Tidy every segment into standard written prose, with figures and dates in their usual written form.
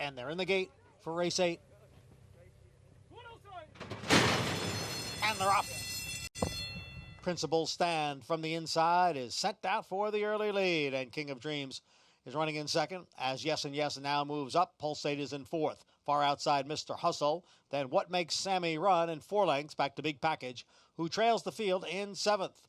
And they're in the gate for race 8. And they're off. Principal Stand from the inside is sent out for the early lead. And King of Dreams is running in second as Yes and Yes now moves up. Pulsate is in fourth. Far outside Mr. Hustle. Then What Makes Sammy Run in 4 lengths back to Big Package, who trails the field in 7th.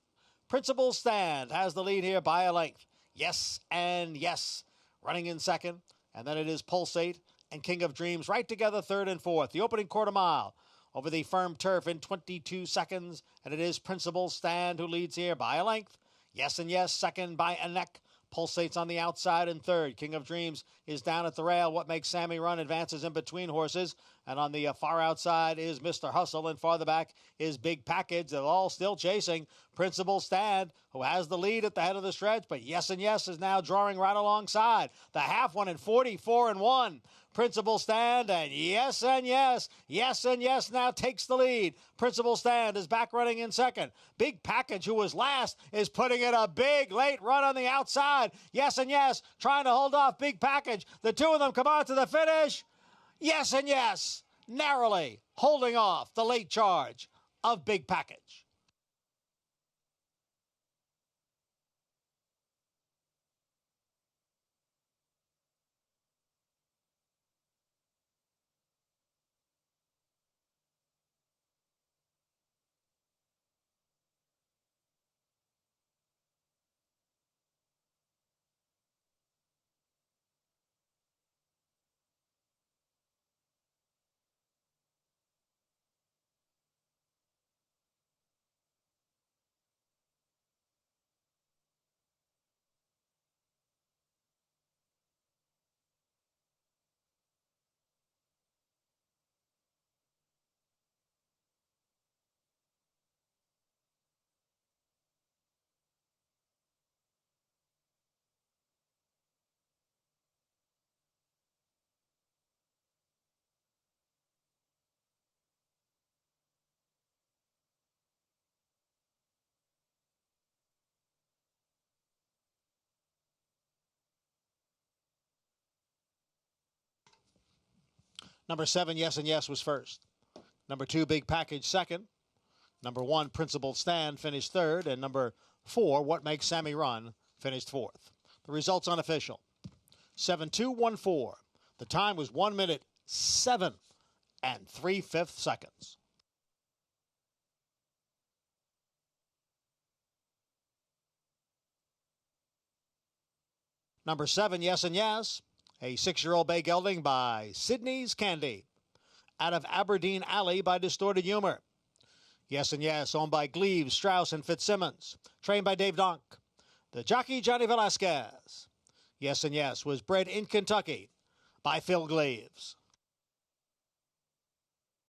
Principal Stand has the lead here by a length. Yes and Yes running in second. And then it is Pulsate and King of Dreams right together 3rd and 4th. The opening quarter mile over the firm turf in 22 seconds. And it is Principal Stand who leads here by a length. Yes and Yes second by a neck. Pulsate's on the outside in 3rd. King of Dreams is down at the rail. What Makes Sammy Run advances in between horses. And on the far outside is Mr. Hustle. And farther back is Big Package. They're all still chasing Principal Stand, who has the lead at the head of the stretch. But Yes and Yes is now drawing right alongside. The half one in 44 and 1. Principal Stand and Yes and Yes. Yes and Yes now takes the lead. Principal Stand is back running in second. Big Package, who was last, is putting in a big late run on the outside. Yes and Yes trying to hold off Big Package. The two of them come out to the finish. Yes and Yes narrowly holding off the late charge of Big Package. Number 7, Yes and Yes was first. Number 2, Big Package second. Number 1, Principal Stand finished 3rd. And number 4, What Makes Sammy Run finished 4th. The results unofficial. 7-2-1-4. The time was 1 minute 7 3/5 seconds. Number 7, Yes and Yes. A 6-year-old bay gelding by SIDNEY'S Candy. Out of Aberdeen Alley by Distorted Humor. Yes and Yes, owned by Gleaves, Strauss, and Fitzsimmons. Trained by Dave Donk. The jockey, Johnny Velasquez. Yes and Yes was bred in Kentucky by Phil Gleaves.